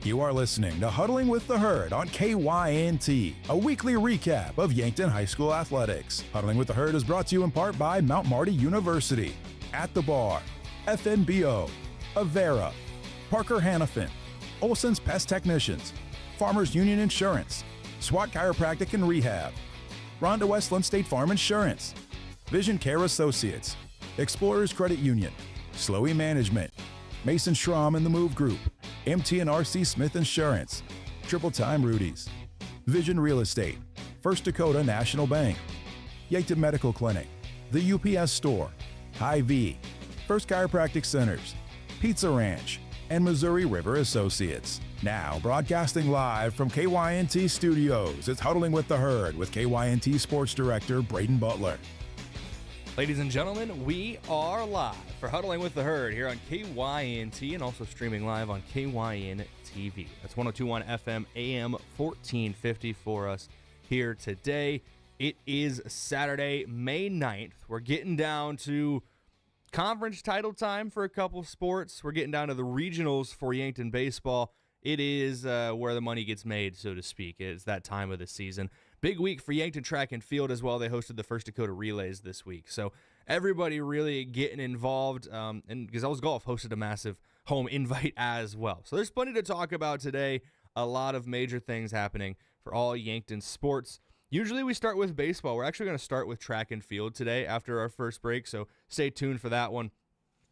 You are listening to Huddling with the Herd on KYNT, a weekly recap of Yankton High School athletics. Huddling with the Herd is brought to you in part by Mount Marty University, At the Bar, FNBO, Avera, Parker Hannafin, Olson's Pest Technicians, Farmers Union Insurance, SWAT Chiropractic and Rehab, Rhonda Westland State Farm Insurance, Vision Care Associates, Explorers Credit Union, Slowy Management, Mason Schramm and the Move Group, MT&RC Smith Insurance, Triple Time Rudy's, Vision Real Estate, First Dakota National Bank, Yankton Medical Clinic, the UPS Store, Hy-Vee, First Chiropractic Centers, Pizza Ranch, and Missouri River Associates. Now, broadcasting live from KYNT Studios, it's Huddling with the Herd with KYNT Sports Director Brayden Butler. Ladies and gentlemen, we are live for Huddling with the Herd here on KYNT and also streaming live on KYN TV. That's 102.1 FM, AM 1450 for us here today. It is Saturday, May 9th. We're getting down to conference title time for a couple sports. We're getting down to the regionals for Yankton baseball. It is where the money gets made, so to speak. It's that time of the season. Big week for Yankton track and field as well. They hosted the First Dakota Relays this week. So everybody really getting involved. And Gazelles Golf hosted a massive home invite as well. So there's plenty to talk about today. A lot of major things happening for all Yankton sports. Usually we start with baseball. We're actually going to start with track and field today after our first break. So stay tuned for that one.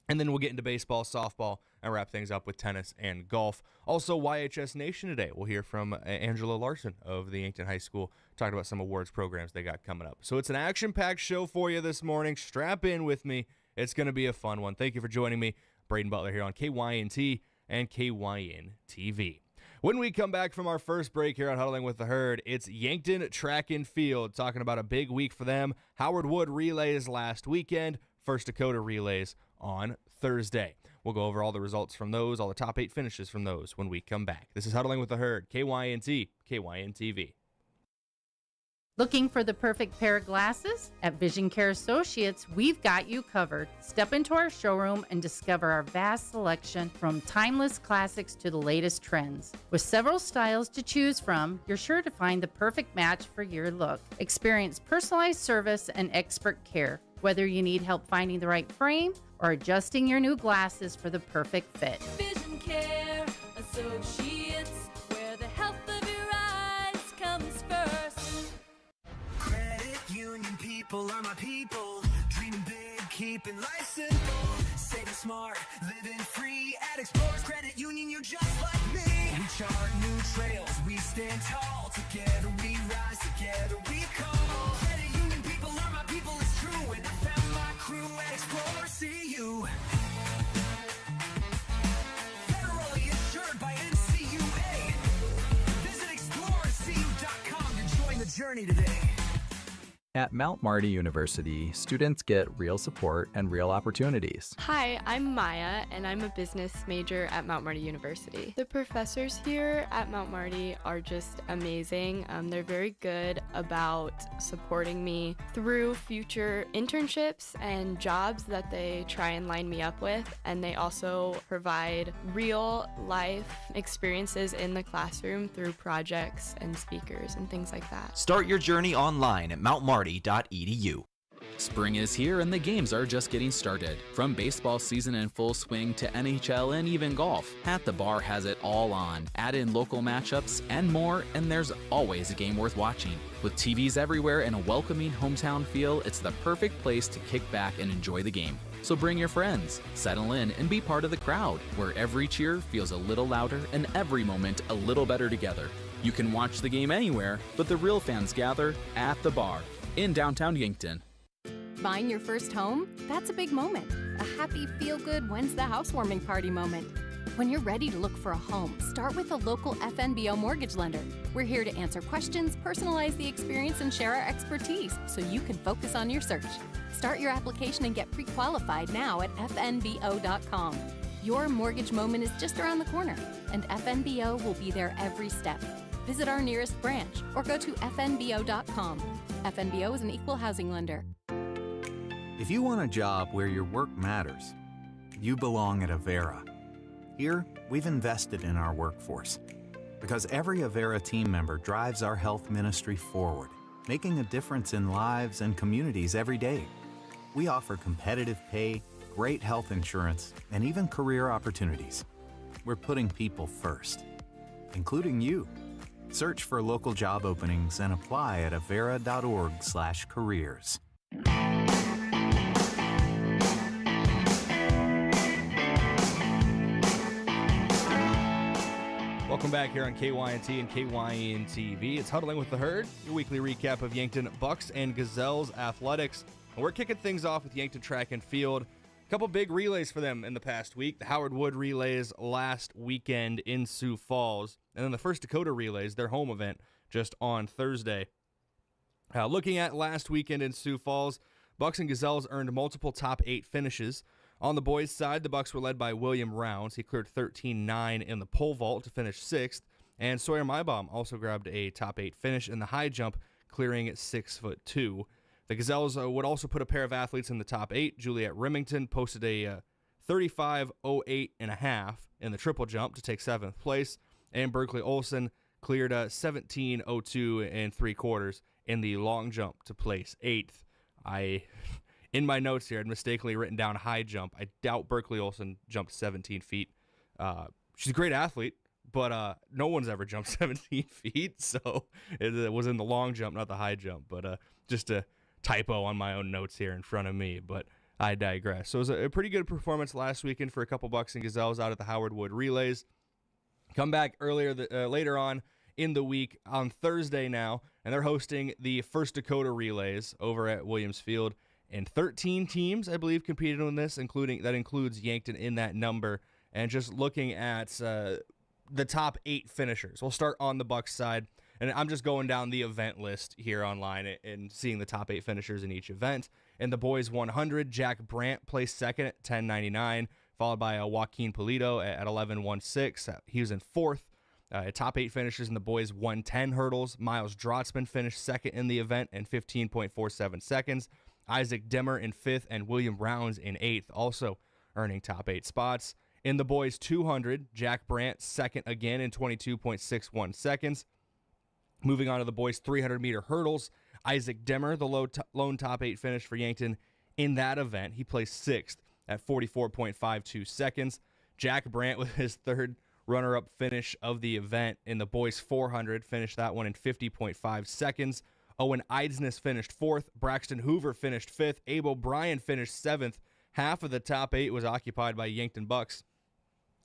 And then we'll get into baseball, softball, and wrap things up with tennis and golf. Also, YHS Nation today. We'll hear from Angela Larson of the Yankton High School, talking about some awards programs they got coming up. So it's an action-packed show for you this morning. Strap in with me. It's going to be a fun one. Thank you for joining me. Brayden Butler here on KYNT and KYN TV. When we come back from our first break here on Huddling with the Herd, it's Yankton Track and Field, talking about a big week for them. Howard Wood relays last weekend, First Dakota relays on Thursday. We'll go over all the results from those, all the top 8 finishes from those when we come back. This is Huddling with the Herd, KYNT, KYN-TV. Looking for the perfect pair of glasses? At Vision Care Associates, we've got you covered. Step into our showroom and discover our vast selection from timeless classics to the latest trends. With several styles to choose from, you're sure to find the perfect match for your look. Experience personalized service and expert care. Whether you need help finding the right frame or adjusting your new glasses for the perfect fit. Vision Care Associates, where the health of your eyes comes first. Credit union people are my people. Dreaming big, keeping life simple. Saving smart, living free. At Explorers Credit Union, you're just like me. We chart new trails, we stand tall. Together we rise, together we call. Credit union people are my people, it's true. And I found my crew at Explorers CU. Federally insured by NCUA. Visit explorerscu.com to join the journey today. At Mount Marty University, students get real support and real opportunities. Hi, I'm Maya, and I'm a business major at Mount Marty University. The professors here at Mount Marty are just amazing. They're very good about supporting me through future internships and jobs that they try and line me up with, and they also provide real life experiences in the classroom through projects and speakers and things like that. Start your journey online at mountmarty.edu. Spring is here and the games are just getting started. From baseball season in full swing to NHL and even golf, At the Bar has it all on. Add in local matchups and more, and there's always a game worth watching. With TVs everywhere and a welcoming hometown feel, it's the perfect place to kick back and enjoy the game. So bring your friends, settle in, and be part of the crowd, where every cheer feels a little louder and every moment a little better together. You can watch the game anywhere, but the real fans gather at the Bar in downtown Yankton. Buying your first home? That's a big moment. A happy, feel-good Wednesday housewarming party moment. When you're ready to look for a home, start with a local FNBO mortgage lender. We're here to answer questions, personalize the experience, and share our expertise so you can focus on your search. Start your application and get pre-qualified now at fnbo.com. Your mortgage moment is just around the corner, and FNBO will be there every step. Visit our nearest branch or go to fnbo.com. FNBO is an equal housing lender. If you want a job where your work matters, you belong at Avera. Here, we've invested in our workforce because every Avera team member drives our health ministry forward, making a difference in lives and communities every day. We offer competitive pay, great health insurance, and even career opportunities. We're putting people first, including you. Search for local job openings and apply at avera.org/careers. Welcome back here on KYNT and KYN TV. It's Huddling with the Herd, your weekly recap of Yankton Bucks and Gazelles athletics. And we're kicking things off with Yankton track and field. A couple big relays for them in the past week. The Howard Wood relays last weekend in Sioux Falls. And then the First Dakota relays, their home event, just on Thursday. Looking at last weekend in Sioux Falls, Bucks and Gazelles earned multiple top 8 finishes. On the boys' side, the Bucks were led by William Rounds. He cleared 13.9 in the pole vault to finish 6th. And Sawyer Mybaum also grabbed a top 8 finish in the high jump, clearing at 6'2". The Gazelles would also put a pair of athletes in the top 8. Juliet Remington posted a 35.08.5 in the triple jump to take 7th place. And Berkeley Olson cleared 17.02 3/4 in the long jump to place 8th. In my notes here, I'd mistakenly written down high jump. I doubt Berkeley Olson jumped 17 feet. She's a great athlete, but no one's ever jumped 17 feet, so it was in the long jump, not the high jump. But just a typo on my own notes here in front of me, but I digress. So it was a pretty good performance last weekend for a couple Bucks and Gazelles out at the Howard Wood relays. Come back later on in the week on Thursday now, and they're hosting the First Dakota relays over at Williams Field. And 13 teams, I believe, competed in this, that includes Yankton in that number. And just looking at the top 8 finishers. We'll start on the Bucks side, and I'm just going down the event list here online and seeing the top 8 finishers in each event. In the boys 100, Jack Brandt placed second at 10.99, followed by Joaquin Polito at 11.16. He was in 4th. Top 8 finishers in the boys 110 hurdles. Miles Drotzman finished second in the event in 15.47 seconds. Isaac Demmer in 5th and William Rounds in 8th, also earning top 8 spots. In the boys 200, Jack Brandt second again in 22.61 seconds. Moving on to the boys 300-meter hurdles, Isaac Demmer, the lone top 8 finish for Yankton in that event. He placed 6th at 44.52 seconds. Jack Brandt with his 3rd runner-up finish of the event in the boys 400, finished that one in 50.5 seconds. Owen Eidsness finished 4th. Braxton Hoover finished 5th. Abe O'Brien finished 7th. Half of the top 8 was occupied by Yankton Bucks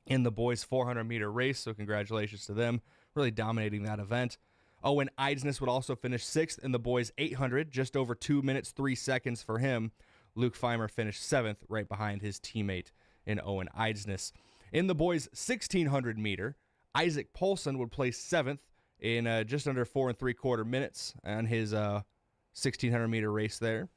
in the boys 400-meter race, so congratulations to them, really dominating that event. Owen Eidsness would also finish 6th in the boys 800, just over 2 minutes, 3 seconds for him. Luke Feimer finished 7th, right behind his teammate in Owen Eidsness. In the boys 1600-meter, Isaac Paulson would place 7th in just under 4 3/4 minutes on his 1600-meter race there.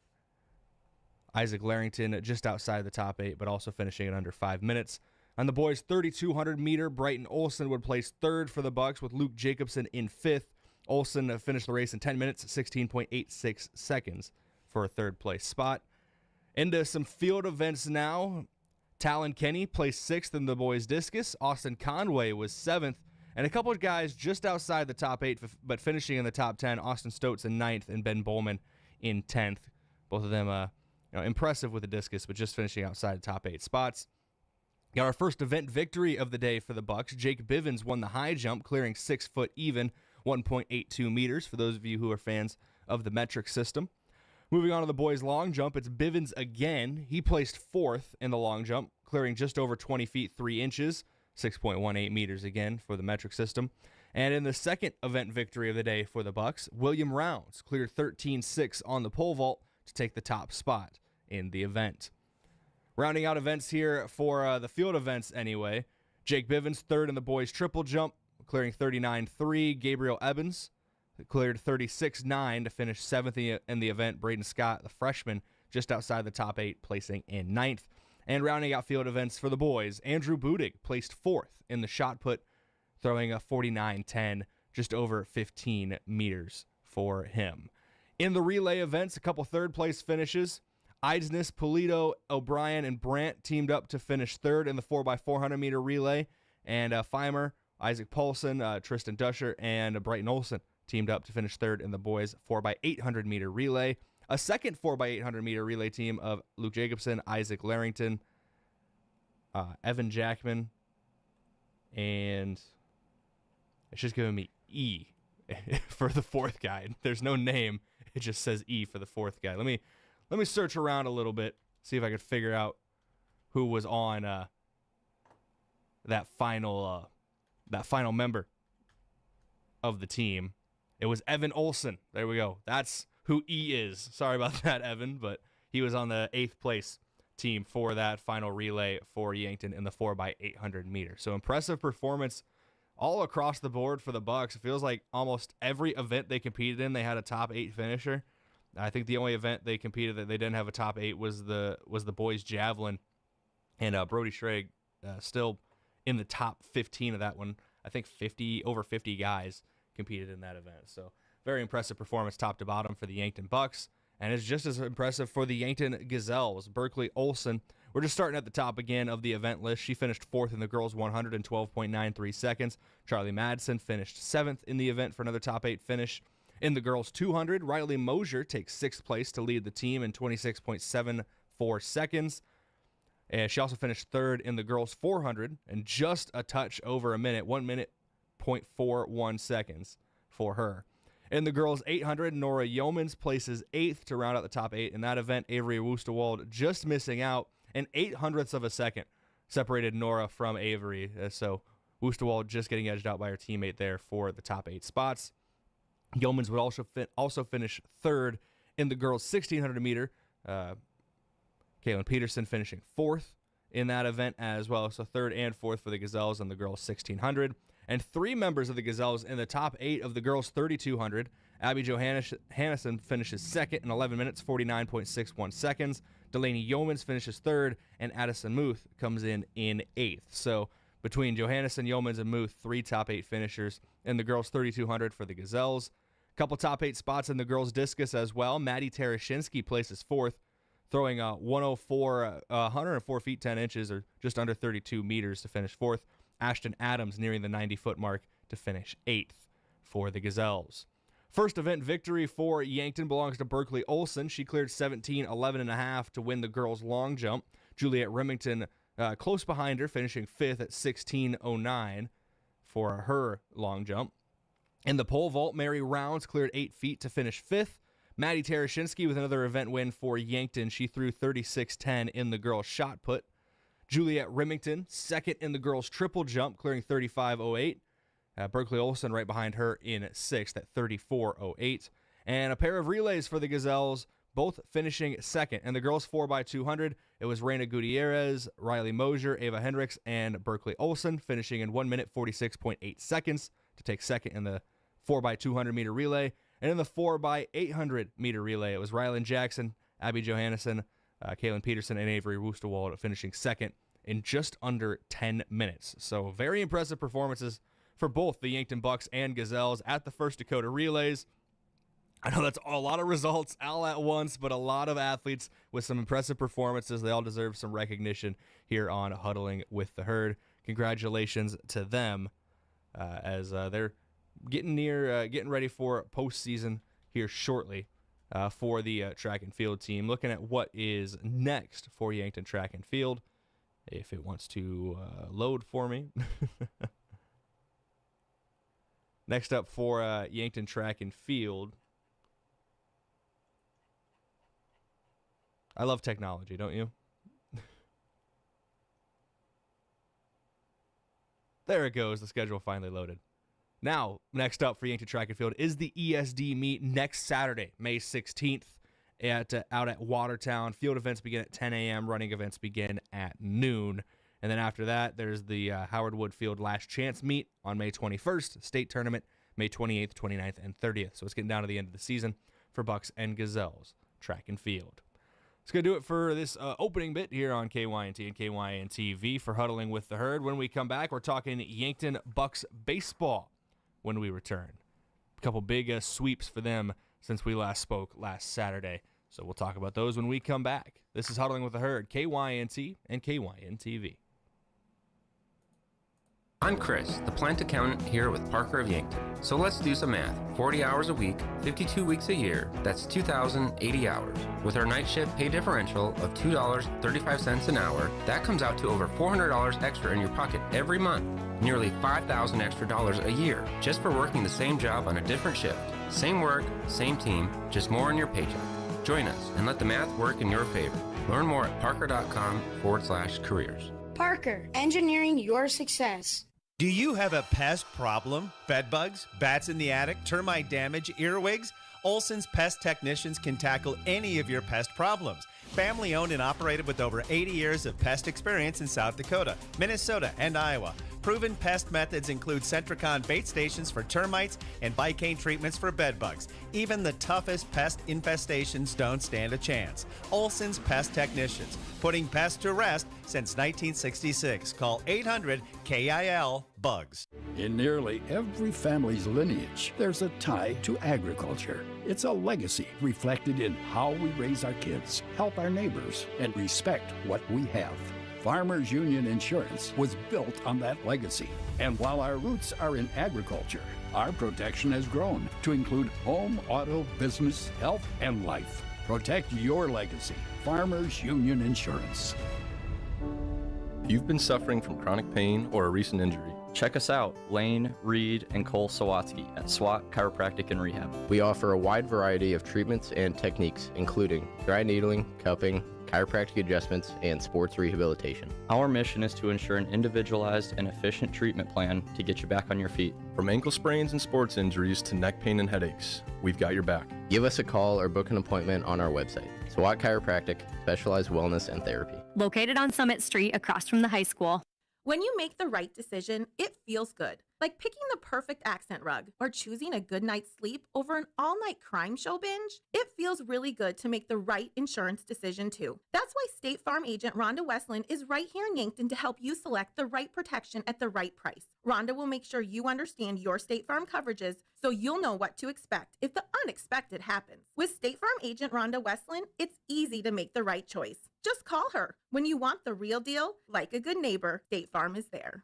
Isaac Larrington just outside the top 8, but also finishing in under 5 minutes. On the boys' 3200-meter, Brighton Olson would place 3rd for the Bucks with Luke Jacobson in 5th. Olson finished the race in 10 minutes, 16.86 seconds for a 3rd-place spot. Into some field events now. Talon Kenny placed 6th in the boys' discus. Austin Conway was 7th. And a couple of guys just outside the top 8, but finishing in the top 10. Austin Stotes in 9th and Ben Bowman in 10th. Both of them impressive with the discus, but just finishing outside the top 8 spots. Got our first event victory of the day for the Bucks. Jake Bivens won the high jump, clearing 6 foot even, 1.82 meters, for those of you who are fans of the metric system. Moving on to the boys' long jump, it's Bivens again. He placed 4th in the long jump, clearing just over 20 feet 3 inches. 6.18 meters again for the metric system. And in the second event victory of the day for the Bucks, William Rounds cleared 13.6 on the pole vault to take the top spot in the event. Rounding out events here for the field events anyway, Jake Bivens 3rd in the boys triple jump, clearing 39.3. Gabriel Evans cleared 36.9 to finish 7th in the event. Brayden Scott, the freshman, just outside the top 8, placing in 9th. And rounding out field events for the boys, Andrew Budig placed 4th in the shot put, throwing a 49.10 just over 15 meters for him. In the relay events, a couple third-place finishes. Eidsness, Polito, O'Brien, and Brandt teamed up to finish third in the 4x400-meter relay. And Feimer, Isaac Paulson, Tristan Dusher, and Brayden Olson teamed up to finish third in the boys 4x800-meter relay. A second 4x800-meter relay team of Luke Jacobson, Isaac Larrington, Evan Jackman, and it's just giving me E for the fourth guy. There's no name. It just says E for the fourth guy. Let me search around a little bit, see if I can figure out who was on that final member of the team. It was Evan Olson. There we go. That's who E is. Sorry about that, Evan, but he was on the 8th place team for that final relay for Yankton in the 4x800 meter. So impressive performance all across the board for the Bucks. It feels like almost every event they competed in, they had a top 8 finisher. I think the only event they competed that they didn't have a top 8 was the boys javelin, and Brody Schrag still in the top 15 of that one. I think over 50 guys competed in that event. So very impressive performance top to bottom for the Yankton Bucks, and it's just as impressive for the Yankton Gazelles. Berkeley Olson, we're just starting at the top again of the event list. She finished 4th in the girls 100 in 12.93 seconds. Charlie Madsen finished 7th in the event for another top 8 finish. In the girls 200, Riley Mosier takes 6th place to lead the team in 26.74 seconds. And she also finished 3rd in the girls 400 and just a touch over a minute, 1 minute 0.41 seconds for her. In the girls 800, Nora Yeomans places 8th to round out the top 8. In that event, Avery Woosterwald just missing out, and 0.08 of a second separated Nora from Avery. So Woosterwald just getting edged out by her teammate there for the top 8 spots. Yeomans would also finish 3rd in the girls 1600 meter. Kaylin Peterson finishing 4th in that event as well. So 3rd and 4th for the Gazelles in the girls 1600. And 3 members of the Gazelles in the top 8 of the girls 3200. Abby Johannesson finishes 2nd in 11 minutes, 49.61 seconds. Delaney Yeomans finishes 3rd, and Addison Muth comes in 8th. So between Johannesson, Yeomans, and Muth, 3 top 8 finishers in the girls 3200 for the Gazelles. Couple top 8 spots in the girls discus as well. Maddie Tarashinsky places 4th, throwing 104 feet 10 inches, or just under 32 meters to finish 4th. Ashton Adams nearing the 90-foot mark to finish 8th for the Gazelles. First event victory for Yankton belongs to Berkeley Olson. She cleared 17:11.5 to win the girls' long jump. Juliet Remington close behind her, finishing 5th at 16:09 for her long jump. In the pole vault, Mary Rounds cleared 8 feet to finish 5th. Maddie Tarashinsky with another event win for Yankton. She threw 36:10 in the girls' shot put. Juliet Remington, 2nd in the girls' triple jump, clearing 35:08. Berkeley Olson right behind her in 6th at 34:08. And a pair of relays for the Gazelles, both finishing 2nd. In the girls' 4x200, it was Reina Gutierrez, Riley Mosier, Ava Hendricks, and Berkeley Olson, finishing in 1 minute 46.8 seconds to take 2nd in the 4x200 meter relay. And in the 4x800 meter relay, it was Rylan Jackson, Abby Johannesson, Kaylin Peterson, and Avery Woosterwald finishing 2nd in just under 10 minutes. So very impressive performances for both the Yankton Bucks and Gazelles at the First Dakota Relays. I know that's a lot of results all at once, but a lot of athletes with some impressive performances. They all deserve some recognition here on Huddling with the Herd. Congratulations to them as they're getting ready for postseason here shortly for the track and field team. Looking at what is next for Yankton track and field, if it wants to load for me. Next up for Yankton track and field. I love technology, don't you? There it goes. The schedule finally loaded. Now, next up for Yankton track and field is the ESD meet next Saturday, May 16th, out at Watertown. Field events begin at 10 a.m. Running events begin at noon. And then after that, there's the Howard Wood Field Last Chance meet on May 21st. State tournament, May 28th, 29th, and 30th. So it's getting down to the end of the season for Bucks and Gazelles track and field. It's going to do it for this opening bit here on KYNT and KYN TV for Huddling with the Herd. When we come back, we're talking Yankton Bucks baseball when we return. A couple big sweeps for them since we last spoke last Saturday. So we'll talk about those when we come back. This is Huddling with the Herd, KYNT and KYN-TV. I'm Chris, the plant accountant here with Parker of Yankton. So let's do some math. 40 hours a week, 52 weeks a year, that's 2,080 hours. With our night shift pay differential of $2.35 an hour, that comes out to over $400 extra in your pocket every month. Nearly $5,000 extra dollars a year, just for working the same job on a different shift. Same work, same team, just more in your paycheck. Join us and let the math work in your favor. Learn more at parker.com/careers. Parker, engineering your success. Do you have a pest problem? Bed bugs, bats in the attic, termite damage, earwigs? Olson's Pest Technicians can tackle any of your pest problems. Family owned and operated with over 80 years of pest experience in South Dakota, Minnesota, and Iowa. Proven pest methods include Centricon bait stations for termites and Vicane treatments for bed bugs. Even the toughest pest infestations don't stand a chance. Olson's Pest Technicians, putting pests to rest since 1966. Call 800-KIL-BUGS. In nearly every family's lineage, there's a tie to agriculture. It's a legacy reflected in how we raise our kids, help our neighbors, and respect what we have. Farmers Union Insurance was built on that legacy. And while our roots are in agriculture, our protection has grown to include home, auto, business, health, and life. Protect your legacy. Farmers Union Insurance. If you've been suffering from chronic pain or a recent injury, check us out, Lane, Reed, and Cole Sawatsky at SWAT Chiropractic and Rehab. We offer a wide variety of treatments and techniques, including dry needling, cupping, chiropractic adjustments, and sports rehabilitation. Our mission is to ensure an individualized and efficient treatment plan to get you back on your feet. From ankle sprains and sports injuries to neck pain and headaches, we've got your back. Give us a call or book an appointment on our website. SWAT Chiropractic, specialized wellness and therapy. Located on Summit Street across from the high school. When you make the right decision, it feels good. Like picking the perfect accent rug or choosing a good night's sleep over an all-night crime show binge. It feels really good to make the right insurance decision too. That's why State Farm agent Rhonda Westland is right here in Yankton to help you select the right protection at the right price. Rhonda will make sure you understand your State Farm coverages so you'll know what to expect if the unexpected happens. With State Farm agent Rhonda Westland, it's easy to make the right choice. Just call her. When you want the real deal, like a good neighbor, State Farm is there.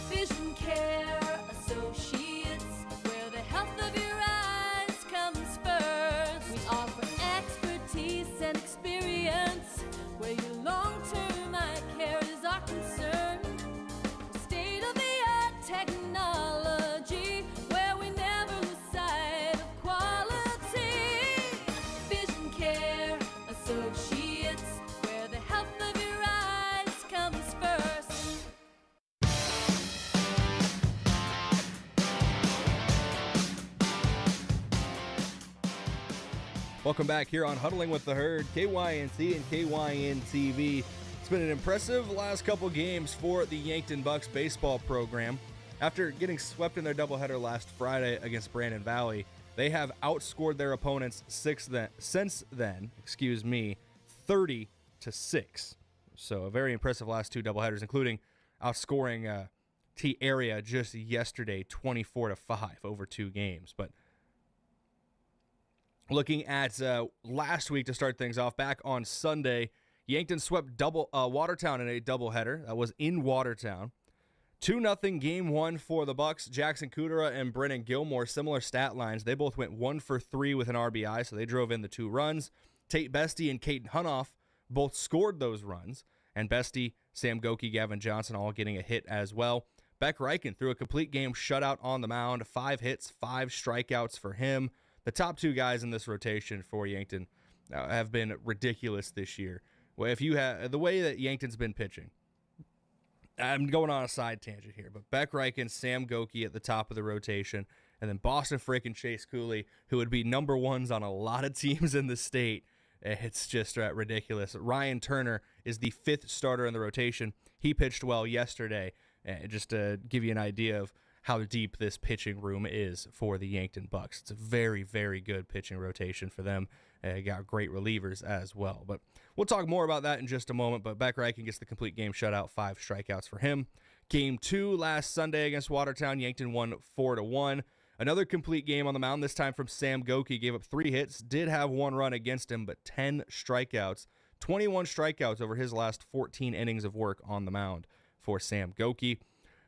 Vision Care Associates, where the health of your eyes comes first. We offer expertise and experience, where your long-term eye care is our concern. State-of-the-art technology, where we never lose sight of quality. Vision Care Associates, where the health of your eyes comes first. Welcome back here on Huddling with the Herd, KYNC and KYN-TV. It's been an impressive last couple games for the Yankton Bucks baseball program. After getting swept in their doubleheader last Friday against Brandon Valley, they have outscored their opponents since then, 30-6. So a very impressive last two doubleheaders, including outscoring T Area just yesterday, 24-5 over two games. But looking at last week to start things off, back on Sunday, Yankton swept Watertown in a doubleheader. That was in Watertown. 2-0 game one for the Bucks. Jackson Kudera and Brennan Gilmore, similar stat lines. They both went 1 for 3 with an RBI, so they drove in the 2 runs. Tate Bestie and Caden Hunoff both scored those runs. And Bestie, Sam Goki, Gavin Johnson all getting a hit as well. Beck Reichen threw a complete game shutout on the mound. 5 hits, 5 strikeouts for him. The top 2 guys in this rotation for Yankton have been ridiculous this year. Well, if you have the way that Yankton's been pitching, I'm going on a side tangent here, but Beck Reichen, Sam Goki at the top of the rotation, and then Boston Frick and Chase Cooley, who would be number ones on a lot of teams in the state. It's just ridiculous. Ryan Turner is the 5th starter in the rotation. He pitched well yesterday, just to give you an idea of how deep this pitching room is for the Yankton Bucks. It's a very, very good pitching rotation for them. Got great relievers as well. But we'll talk more about that in just a moment. But Beck Reichen gets the complete game shutout, 5 strikeouts for him. Game 2 last Sunday against Watertown, Yankton won 4-1. Another complete game on the mound, this time from Sam Goki. Gave up 3 hits, did have 1 run against him, but 10 strikeouts. 21 strikeouts over his last 14 innings of work on the mound for Sam Goki.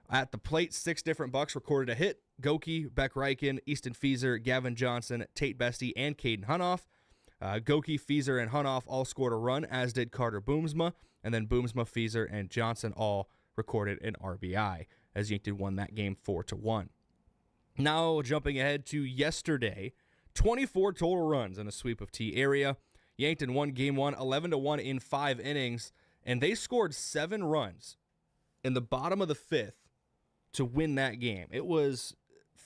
At the plate, 6 different Bucks recorded a hit. Goki, Beck Reichen, Easton Fieser, Gavin Johnson, Tate Bestie, and Caden Hunoff. Goki, Fieser, and Hunoff all scored a run, as did Carter Boomsma. And then Boomsma, Fieser, and Johnson all recorded an RBI, as Yankton won that game 4-1. Now, jumping ahead to yesterday, 24 total runs in a sweep of T area. Yankton won Game 1 11-1 in 5 innings, and they scored 7 runs in the bottom of the 5th to win that game. It was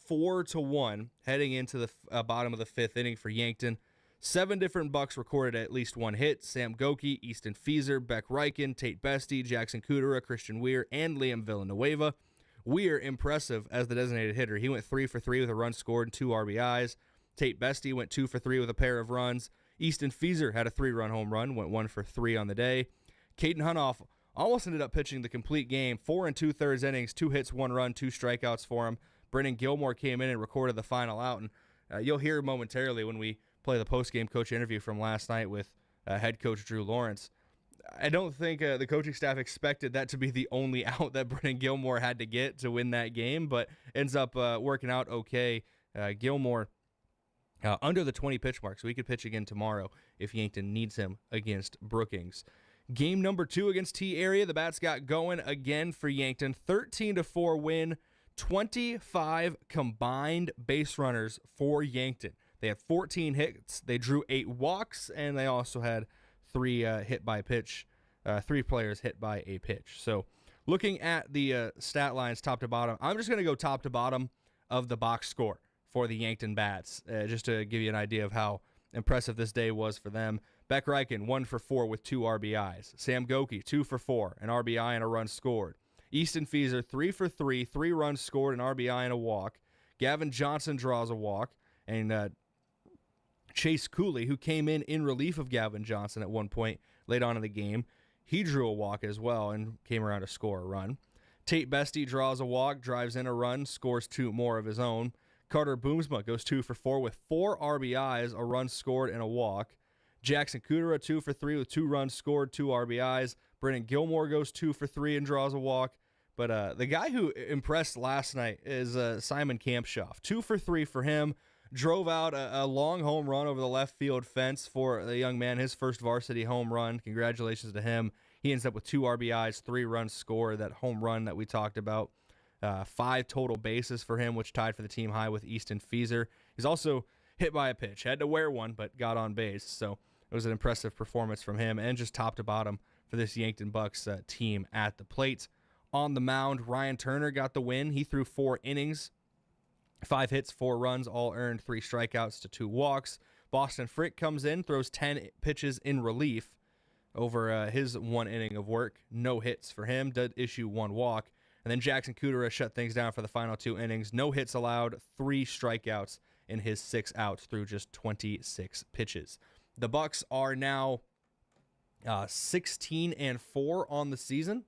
4-1 heading into the bottom of the 5th inning for Yankton. 7 different Bucks recorded at least 1 hit. Sam Goki, Easton Fieser, Beck Reichen, Tate Bestie, Jackson Kudera, Christian Weir, and Liam Villanueva. Weir, impressive as the designated hitter. He went 3 for 3 with a run scored and 2 RBIs. Tate Bestie went 2 for 3 with a pair of runs. Easton Fieser had a 3-run home run, went 1 for 3 on the day. Caden Hunoff almost ended up pitching the complete game, 4 2/3 innings, 2 hits, 1 run, 2 strikeouts for him. Brennan Gilmore came in and recorded the final out, and you'll hear momentarily when we play the post-game coach interview from last night with head coach Drew Lawrence. I don't think the coaching staff expected that to be the only out that Brennan Gilmore had to get to win that game, but ends up working out okay. Gilmore under the 20 pitch mark, so he could pitch again tomorrow if Yankton needs him against Brookings. Game number 2 against T area, the bats got going again for Yankton. 13-4 win, 25 combined base runners for Yankton. They had 14 hits, they drew 8 walks, and they also had 3 players hit by a pitch. So looking at the stat lines top to bottom, I'm just going to go top to bottom of the box score for the Yankton Bats, just to give you an idea of how impressive this day was for them. Beck Reichen, 1 for 4 with 2 RBIs. Sam Goki, 2 for 4, an RBI and a run scored. Easton Fieser, 3 for 3, 3 runs scored, an RBI and a walk. Gavin Johnson draws a walk. And Chase Cooley, who came in relief of Gavin Johnson at one point late on in the game, he drew a walk as well and came around to score a run. Tate Bestie draws a walk, drives in a run, scores 2 more of his own. Carter Boomsma goes 2 for 4 with 4 RBIs, a run scored, and a walk. Jackson Kudera, 2 for 3 with 2 runs scored, 2 RBIs. Brennan Gilmore goes 2 for 3 and draws a walk. But the guy who impressed last night is Simon Kampshoff. 2 for 3 for him. Drove out a long home run over the left field fence for the young man, his first varsity home run. Congratulations to him. He ends up with 2 RBIs, 3 runs scored, that home run that we talked about. 5 total bases for him, which tied for the team high with Easton Fieser. He's also hit by a pitch. Had to wear one, but got on base. So it was an impressive performance from him, and just top to bottom for this Yankton Bucks team at the plate. On the mound, Ryan Turner got the win. He threw 4 innings, 5 hits, 4 runs, all earned, 3 strikeouts to 2 walks. Boston Frick comes in, throws 10 pitches in relief over his 1 inning of work. No hits for him, did issue 1 walk. And then Jackson Kudera shut things down for the final 2 innings. No hits allowed, 3 strikeouts in his 6 outs through just 26 pitches. The Bucks are now 16-4 on the season,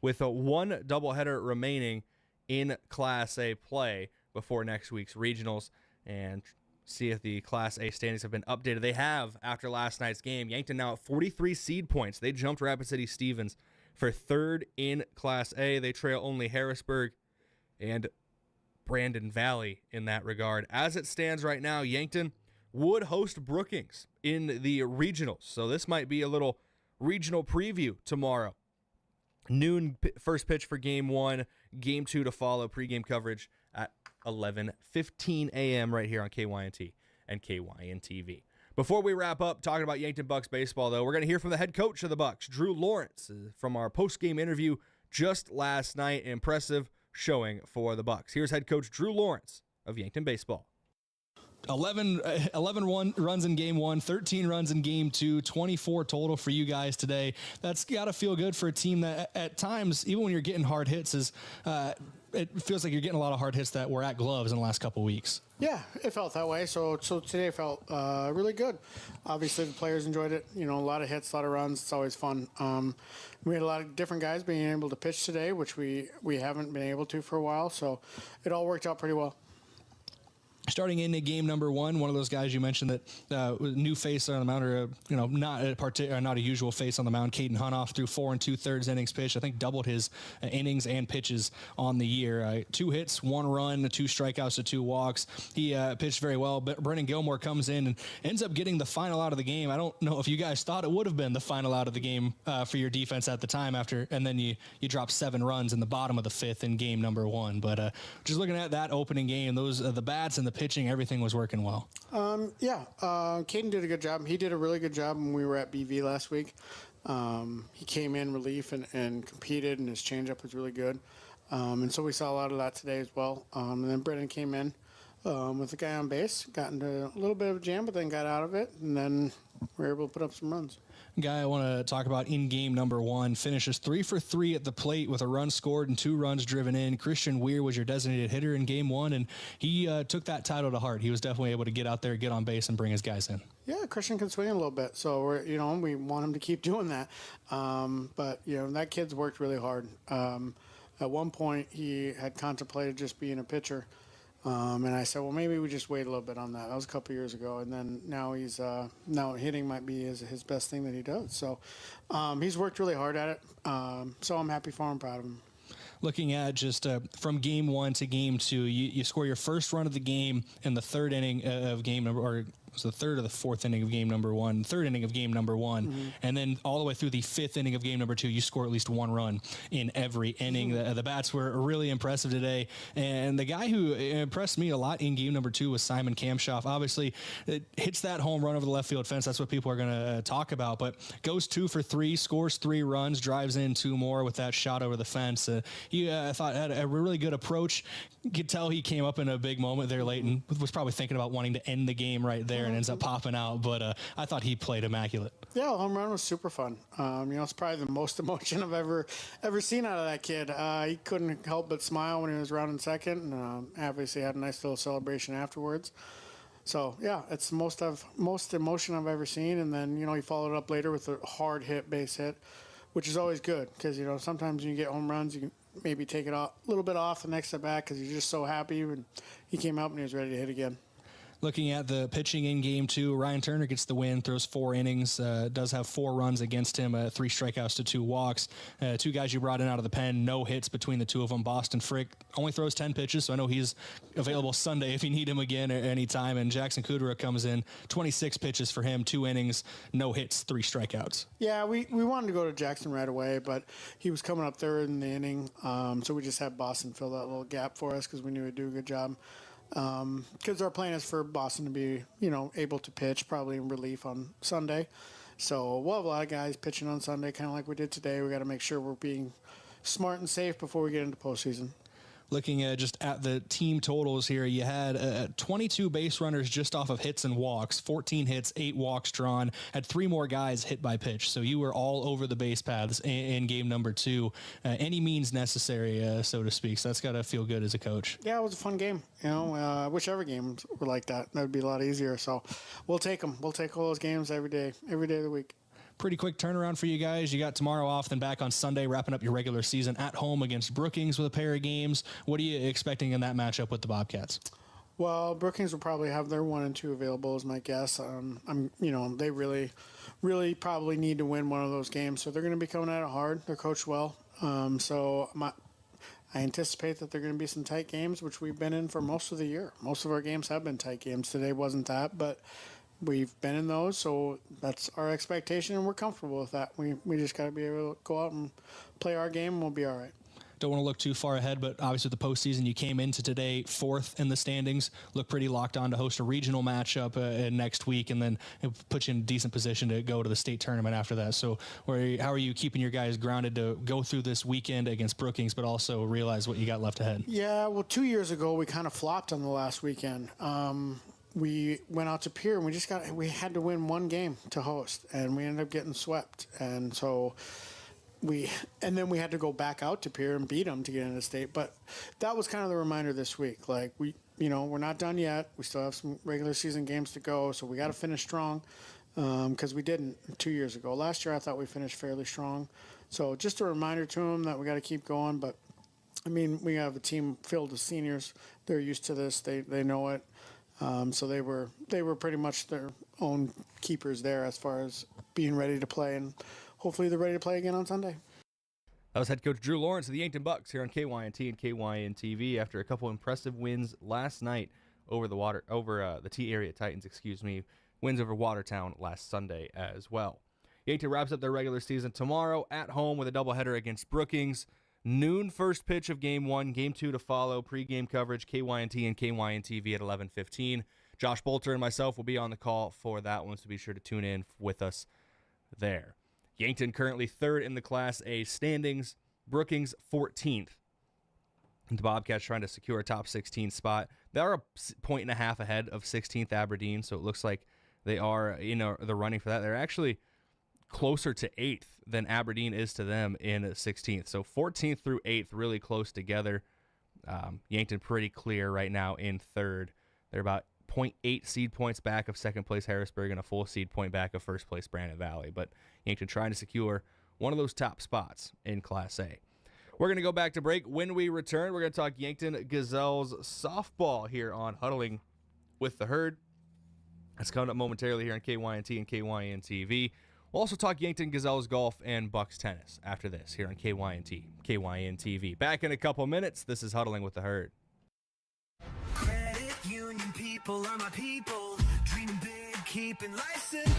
with a 1 doubleheader remaining in Class A play before next week's regionals, and see if the Class A standings have been updated. They have after last night's game. Yankton now at 43 seed points. They jumped Rapid City Stevens for 3rd in Class A. They trail only Harrisburg and Brandon Valley in that regard. As it stands right now, Yankton would host Brookings in the regionals, so this might be a little regional preview tomorrow. Noon first pitch for Game 1, Game 2 to follow. Pregame coverage at 11:15 a.m. right here on KYNT and KYN-TV. Before we wrap up talking about Yankton Bucks baseball, though, we're going to hear from the head coach of the Bucks, Drew Lawrence, from our post-game interview just last night. Impressive showing for the Bucks. Here's head coach Drew Lawrence of Yankton baseball. 11 runs in Game 1, 13 runs in Game 2, 24 total for you guys today. That's got to feel good for a team that at times, even when you're getting hard hits, is it feels like you're getting a lot of hard hits that were at gloves in the last couple weeks. Yeah, it felt that way. So today felt really good. Obviously, the players enjoyed it. A lot of hits, a lot of runs. It's always fun. We had a lot of different guys being able to pitch today, which we haven't been able to for a while. So it all worked out pretty well. Starting into game number one of those guys you mentioned that new face on the mound, or not a usual face on the mound. Caden Hunoff threw 4 2/3 innings pitched. I think doubled his innings and pitches on the year. 2 hits, 1 run, 2 strikeouts to 2 walks. He pitched very well. But Brennan Gilmore comes in and ends up getting the final out of the game. I don't know if you guys thought it would have been the final out of the game for your defense at the time and then you dropped 7 runs in the bottom of the 5th in game number 1. But just looking at that opening game, those the bats and the pitching, everything was working well. Caden did a good job. He did a really good job when we were at BV last week. He came in relief and competed, and his changeup was really good. And so we saw a lot of that today as well. And then Brayden came in with the guy on base, got into a little bit of a jam, but then got out of it, and then we were able to put up some runs. Guy I want to talk about in game number 1 finishes 3 for 3 at the plate with a run scored and 2 runs driven in. Christian Weir was your designated hitter in game 1, and he took that title to heart. He was definitely able to get out there, get on base, and bring his guys in. Yeah, Christian can swing a little bit, so we want him to keep doing that. But that kid's worked really hard. At one point, he had contemplated just being a pitcher. And I said, well, maybe we just wait a little bit on that. That was a couple years ago. And then now now hitting might be his best thing that he does. So he's worked really hard at it. So I'm happy for him, proud of him. Looking at just from game 1 to game 2, you score your first run of the game in the 3rd inning of game number, or it was the 3rd or the 4th inning of game number 1, 3rd inning of game number 1, Mm-hmm. and then all the way through the 5th inning of game number 2, you score at least 1 run in every inning. The bats were really impressive today, and the guy who impressed me a lot in game number 2 was Simon Kamshoff. Obviously, it hits that home run over the left field fence. That's what people are going to talk about, but goes 2 for 3, scores 3 runs, drives in 2 more with that shot over the fence. I thought had a really good approach. You could tell he came up in a big moment there late and was probably thinking about wanting to end the game right there and ends up popping out. But I thought he played immaculate. Yeah, the home run was super fun. It's probably the most emotion I've ever seen out of that kid. He couldn't help but smile when he was rounding second, and obviously had a nice little celebration afterwards. So yeah, it's the most emotion I've ever seen. And then he followed up later with a hard hit base hit, which is always good because sometimes when you get home runs, you can maybe take it a little bit off the next at bat because you're just so happy. And he came out and he was ready to hit again. Looking at the pitching in game 2, Ryan Turner gets the win, throws 4 innings, does have 4 runs against him, 3 strikeouts to 2 walks. 2 guys you brought in out of the pen, no hits between the 2 of them. Boston Frick only throws 10 pitches, so I know he's available Sunday if you need him again at any time. And Jackson Kudera comes in, 26 pitches for him, 2 innings, no hits, 3 strikeouts. Yeah, we wanted to go to Jackson right away, but he was coming up 3rd in the inning, so we just had Boston fill that little gap for us because we knew he'd do a good job. Because our plan is for Boston to be, able to pitch probably in relief on Sunday. So we'll have a lot of guys pitching on Sunday, kind of like we did today. We got to make sure we're being smart and safe before we get into postseason. Looking at just at the team totals here, you had 22 base runners just off of hits and walks, 14 hits, 8 walks drawn, had 3 more guys hit by pitch. So you were all over the base paths in game number 2, any means necessary, so to speak. So that's got to feel good as a coach. Yeah, it was a fun game. I wish every game were like that. That would be a lot easier. So we'll take them. We'll take all those games every day of the week. Pretty quick turnaround for you guys. You got tomorrow off, then back on Sunday, wrapping up your regular season at home against Brookings with a pair of games. What are you expecting in that matchup with the Bobcats? Well, Brookings will probably have their 1 and 2 available, is my guess. They really, really probably need to win one of those games, so they're going to be coming at it hard. They're coached well, I anticipate that they're going to be some tight games, which we've been in for most of the year. Most of our games have been tight games. Today wasn't that, but we've been in those, so that's our expectation, and we're comfortable with that. We just got to be able to go out and play our game, and we'll be all right. Don't want to look too far ahead, but obviously with the postseason, you came into today 4th in the standings, look pretty locked on to host a regional matchup next week, and then it puts you in a decent position to go to the state tournament after that. So how are you keeping your guys grounded to go through this weekend against Brookings, but also realize what you got left ahead? Yeah, well, 2 years ago, we kind of flopped on the last weekend. We went out to Pier and we had to win 1 game to host, and we ended up getting swept. And so then we had to go back out to Pierre and beat them to get into state. But that was kind of the reminder this week. Like, we're not done yet. We still have some regular season games to go, so we got to finish strong because we didn't 2 years ago. Last year, I thought we finished fairly strong. So just a reminder to them that we got to keep going. But, I mean, we have a team filled with seniors. They're used to this. They know it. So they were pretty much their own keepers there as far as being ready to play, and hopefully they're ready to play again on Sunday. That was head coach Drew Lawrence of the Yankton Bucks here on KYNT and KYN TV after a couple impressive wins last night over the T-Area Titans, wins over Watertown last Sunday as well. Yankton wraps up their regular season tomorrow at home with a doubleheader against Brookings. Noon first pitch of Game 1, Game 2 to follow. Pre-game coverage, KYNT and KYN TV at 11:15. Josh Bolter and myself will be on the call for that one, so be sure to tune in with us there. Yankton currently third in the Class A standings. Brookings 14th. The Bobcats trying to secure a top 16 spot. They are a point and a half ahead of 16th Aberdeen, so it looks like they are in the running for that. They're actually closer to 8th than Aberdeen is to them in 16th. So 14th through 8th really close together. Yankton pretty clear right now in third. They're about 0.8 seed points back of second place Harrisburg and a full seed point back of first place Brandon Valley. But Yankton trying to secure one of those top spots in Class A. We're going to go back to break. When we return, we're going to talk Yankton Gazelles softball here on Huddling with the Herd. That's coming up momentarily here on KYNT and KYN TV. We'll also talk Yankton Gazelles golf and Bucks tennis after this here on KYNT, KYN TV. Back in a couple minutes. This is Huddling with the Herd. Credit union people are my people. Dreaming big, keeping life simple.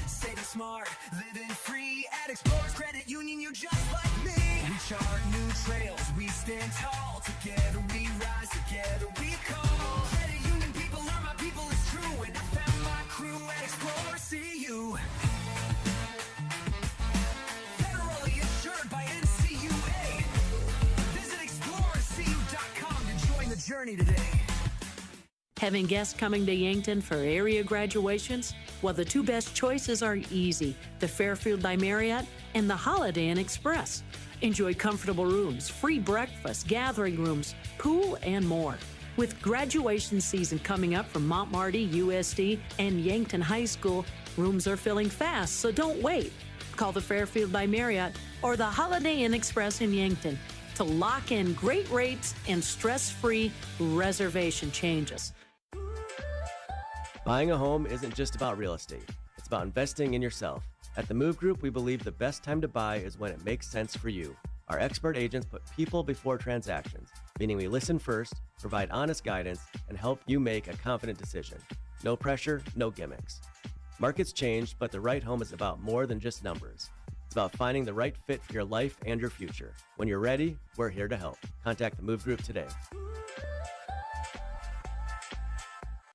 Saving smart, living free. At Explorers Credit Union, you're just like me. We chart new trails, we stand tall. Together we rise, together we call. Credit union people are my people, it's true. And I found my crew at Explorers CU. Federally insured by NCUA. Visit ExplorerCU.com to join the journey today. Having guests coming to Yankton for area graduations? Well, the two best choices are easy, the Fairfield by Marriott and the Holiday Inn Express. Enjoy comfortable rooms, free breakfast, gathering rooms, pool, and more. With graduation season coming up from Mount Marty, USD, and Yankton High School, rooms are filling fast, so don't wait. Call the Fairfield by Marriott or the Holiday Inn Express in Yankton to lock in great rates and stress-free reservation changes. Buying a home isn't just about real estate. It's about investing in yourself. At the Move Group, we believe the best time to buy is when it makes sense for you. Our expert agents put people before transactions, meaning we listen first, provide honest guidance, and help you make a confident decision. No pressure, no gimmicks. Markets change, but the right home is about more than just numbers. It's about finding the right fit for your life and your future. When you're ready, we're here to help. Contact the Move Group today.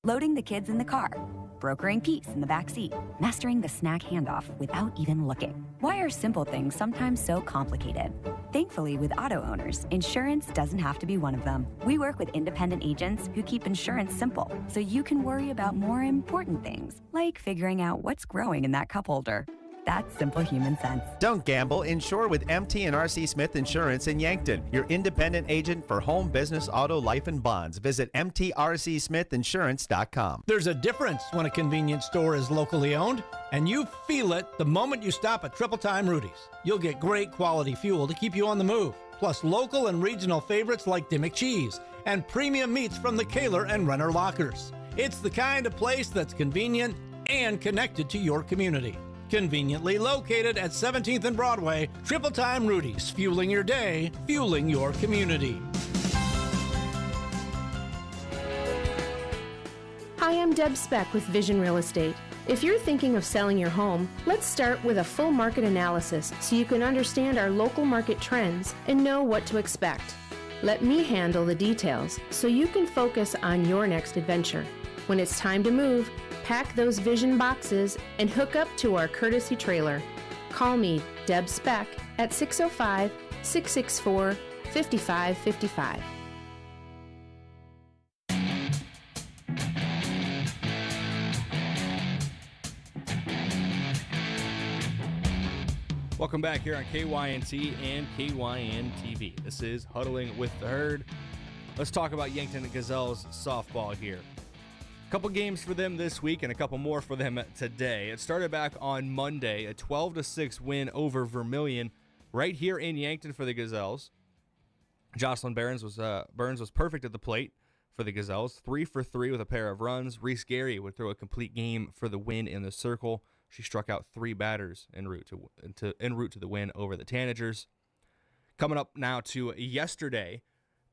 Loading the kids in the car, brokering peace in the back seat, mastering the snack handoff without even looking. Why are simple things sometimes so complicated? Thankfully, with auto owners, insurance doesn't have to be one of them. We work with independent agents who keep insurance simple, so you can worry about more important things, like figuring out what's growing in that cup holder. That's simple human sense. Don't gamble. Insure with MT and RC Smith Insurance in Yankton, your independent agent for home, business, auto, life, and bonds. Visit mtrcsmithinsurance.com. There's a difference when a convenience store is locally owned, and you feel it the moment you stop at Triple Time Rudy's. You'll get great quality fuel to keep you on the move, plus local and regional favorites like Dimmick Cheese and premium meats from the Kaler and Renner Lockers. It's the kind of place that's convenient and connected to your community. Conveniently located at 17th and Broadway, Triple Time Rudy's, fueling your day, fueling your community. Hi, I'm Deb Speck with Vision Real Estate. If you're thinking of selling your home, let's start with a full market analysis so you can understand our local market trends and know what to expect. Let me handle the details so you can focus on your next adventure. When it's time to move, pack those Vision boxes and hook up to our courtesy trailer. Call me, Deb Speck, at 605-664-5555. Welcome back here on KYNT and KYN TV. This is Huddling with the Herd. Let's talk about Yankton Gazelles softball here. A couple games for them this week and a couple more for them today. It started back on Monday, a 12-6 win over Vermilion right here in Yankton for the Gazelles. Jocelyn Burns was perfect at the plate for the Gazelles, 3 for 3 with a pair of runs. Reese Gary would throw a complete game for the win in the circle. She struck out 3 batters en route to the win over the Tanagers. Coming up now to yesterday,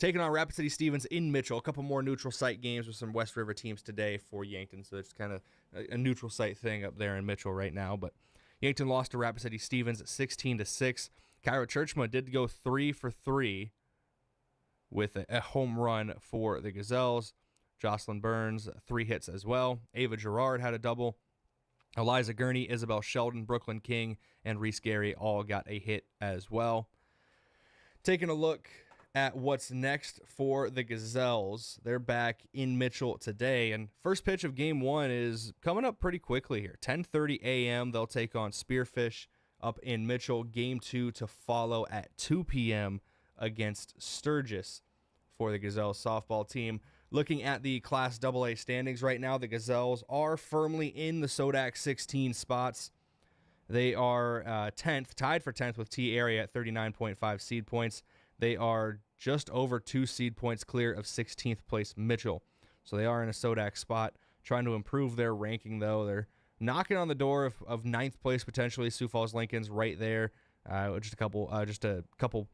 taking on Rapid City Stevens in Mitchell. A couple more neutral site games with some West River teams today for Yankton, so it's kind of a neutral site thing up there in Mitchell right now. But Yankton lost to Rapid City Stevens 16-6. Kyra Churchma did go 3 for 3 with a home run for the Gazelles. Jocelyn Burns, 3 hits as well. Ava Gerard had a double. Eliza Gurney, Isabel Sheldon, Brooklyn King, and Reese Gary all got a hit as well. Taking a look at what's next for the Gazelles. They're back in Mitchell today, and first pitch of game 1 is coming up pretty quickly here. 10:30 a.m. They'll take on Spearfish up in Mitchell. Game 2 to follow at 2 p.m. against Sturgis for the Gazelles softball team. Looking at the Class AA standings right now, the Gazelles are firmly in the SODAC 16 spots. They are 10th, tied for 10th with T Area at 39.5 seed points. They are just over 2 seed points clear of 16th place Mitchell. So they are in a SODAC spot, trying to improve their ranking, though. They're knocking on the door of 9th place potentially. Sioux Falls Lincoln's right there, just a couple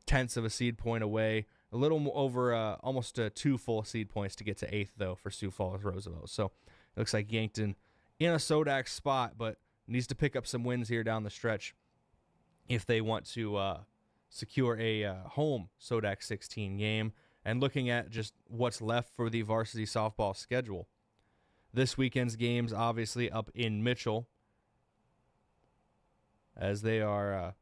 tenths of a seed point away. A little over almost 2 full seed points to get to 8th, though, for Sioux Falls Roosevelt. So it looks like Yankton in a SODAC spot, but needs to pick up some wins here down the stretch if they want to secure a home SODAC 16 game. And looking at just what's left for the varsity softball schedule, this weekend's games obviously up in Mitchell as they are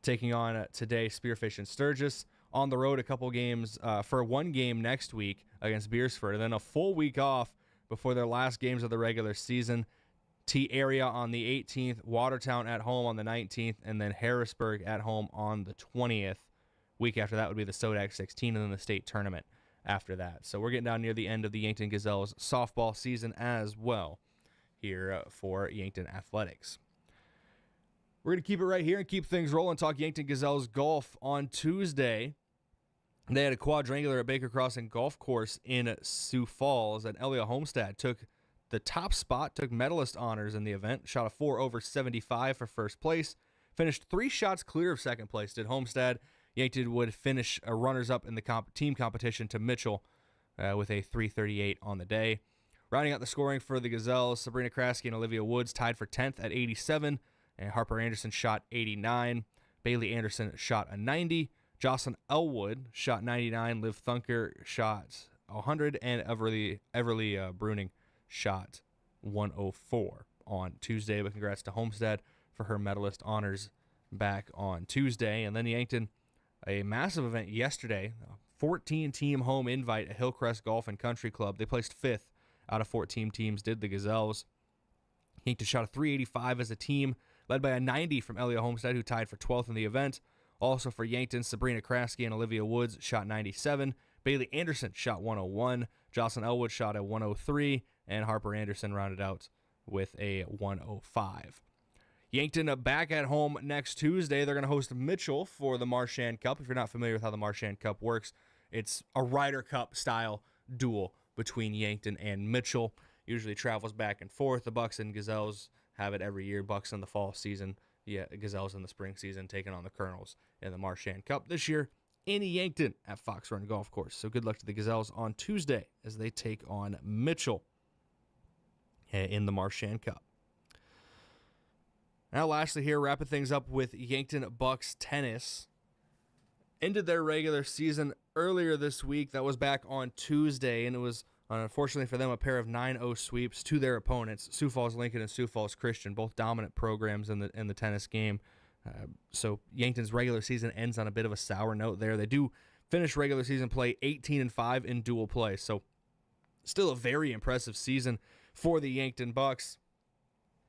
taking on today Spearfish and Sturgis. On the road, a couple games for 1 game next week against Beersford, and then a full week off before their last games of the regular season. T Area on the 18th, Watertown at home on the 19th, and then Harrisburg at home on the 20th. Week after that would be the SODAC 16 and then the state tournament after that. So we're getting down near the end of the Yankton Gazelles softball season as well here for Yankton Athletics. We're going to keep it right here and keep things rolling. Talk Yankton Gazelles golf on Tuesday. They had a quadrangular at Baker Crossing Golf Course in Sioux Falls, and Elia Homestead took the top spot, took medalist honors in the event, shot a 4 over 75 for first place, finished 3 shots clear of second place, did Homestead. Yankton would finish runners-up in the team competition to Mitchell with a 338 on the day. Rounding out the scoring for the Gazelles, Sabrina Kraske and Olivia Woods tied for 10th at 87, and Harper Anderson shot 89. Bailey Anderson shot a 90. Jocelyn Elwood shot 99. Liv Thunker shot 100. And Everly Bruning shot 104 on Tuesday. But congrats to Homestead for her medalist honors back on Tuesday. And then Yankton, a massive event yesterday, a 14-team home invite at Hillcrest Golf and Country Club. They placed 5th out of 14 teams, did the Gazelles. Yankton shot a 385 as a team, led by a 90 from Elia Homestead, who tied for 12th in the event. Also for Yankton, Sabrina Kraske and Olivia Woods shot 97. Bailey Anderson shot 101. Jocelyn Elwood shot a 103. And Harper Anderson rounded out with a 105. Yankton back at home next Tuesday. They're going to host Mitchell for the Marchand Cup. If you're not familiar with how the Marchand Cup works, it's a Ryder Cup style duel between Yankton and Mitchell. Usually travels back and forth. The Bucks and Gazelles have it every year. Bucks in the fall season, Gazelles in the spring season, taking on the Colonels in the Marchand Cup this year in Yankton at Fox Run Golf Course. So good luck to the Gazelles on Tuesday as they take on Mitchell in the Marchand Cup. Now lastly here, wrapping things up with Yankton Bucks tennis. Ended their regular season earlier this week. That was back on Tuesday, and it was, unfortunately for them, a pair of 9-0 sweeps to their opponents, Sioux Falls Lincoln and Sioux Falls Christian, both dominant programs in the tennis game. So Yankton's regular season ends on a bit of a sour note there. They do finish regular season play 18-5 in dual play, so still a very impressive season for the Yankton Bucks.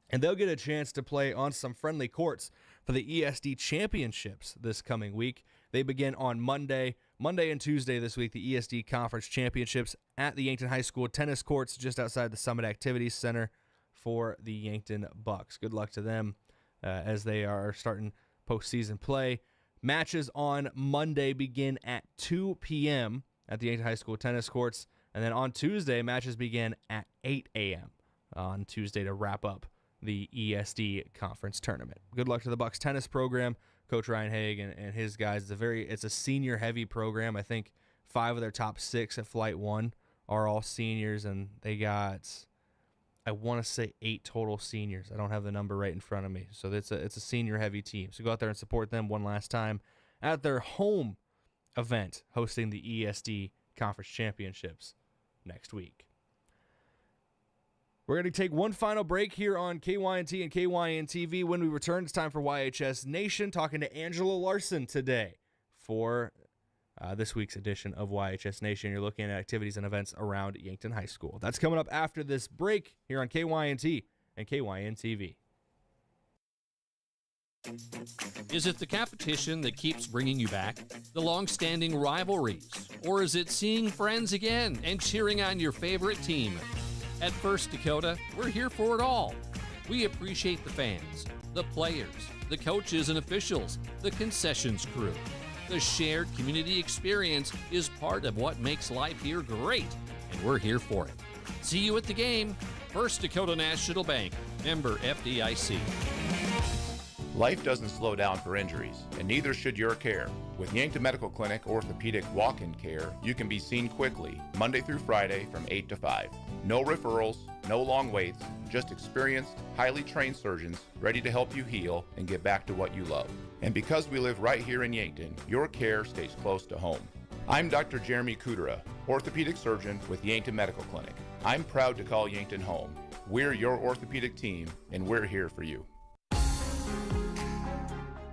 And they'll get a chance to play on some friendly courts for the ESD Championships this coming week. They begin on Monday and Tuesday this week, the ESD Conference Championships at the Yankton High School tennis courts just outside the Summit Activities Center for the Yankton Bucks. Good luck to them as they are starting postseason play. Matches on Monday begin at 2 p.m. at the Yankton High School tennis courts, and then on Tuesday, matches begin at 8 a.m. on Tuesday to wrap up the ESD Conference Tournament. Good luck to the Bucks tennis program. Coach Ryan Haig and his guys. It's a senior-heavy program. I think 5 of their top 6 at Flight 1 are all seniors, and they got, I want to say, 8 total seniors. I don't have the number right in front of me. So it's a senior-heavy team. So go out there and support them one last time at their home event hosting the ESD Conference Championships next week. We're going to take one final break here on KYNT and KYN-TV. When we return, it's time for YHS Nation, talking to Angela Larson today for this week's edition of YHS Nation. You're looking at activities and events around Yankton High School. That's coming up after this break here on KYNT and KYN-TV. Is it the competition that keeps bringing you back? The long-standing rivalries? Or is it seeing friends again and cheering on your favorite team? At First Dakota, we're here for it all. We appreciate the fans, the players, the coaches and officials, the concessions crew. The shared community experience is part of what makes life here great, and we're here for it. See you at the game. First Dakota National Bank, member FDIC. Life doesn't slow down for injuries, and neither should your care. With Yankton Medical Clinic Orthopedic Walk-In Care, you can be seen quickly, Monday through Friday from 8 to 5. No referrals, no long waits, just experienced, highly trained surgeons ready to help you heal and get back to what you love. And because we live right here in Yankton, your care stays close to home. I'm Dr. Jeremy Kudera, orthopedic surgeon with Yankton Medical Clinic. I'm proud to call Yankton home. We're your orthopedic team, and we're here for you.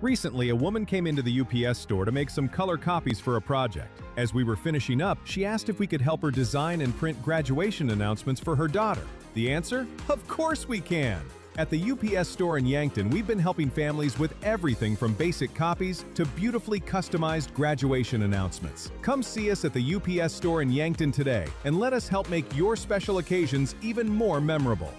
Recently, a woman came into the UPS store to make some color copies for a project. As we were finishing up, she asked if we could help her design and print graduation announcements for her daughter. The answer? Of course we can! At the UPS store in Yankton, we've been helping families with everything from basic copies to beautifully customized graduation announcements. Come see us at the UPS store in Yankton today and let us help make your special occasions even more memorable.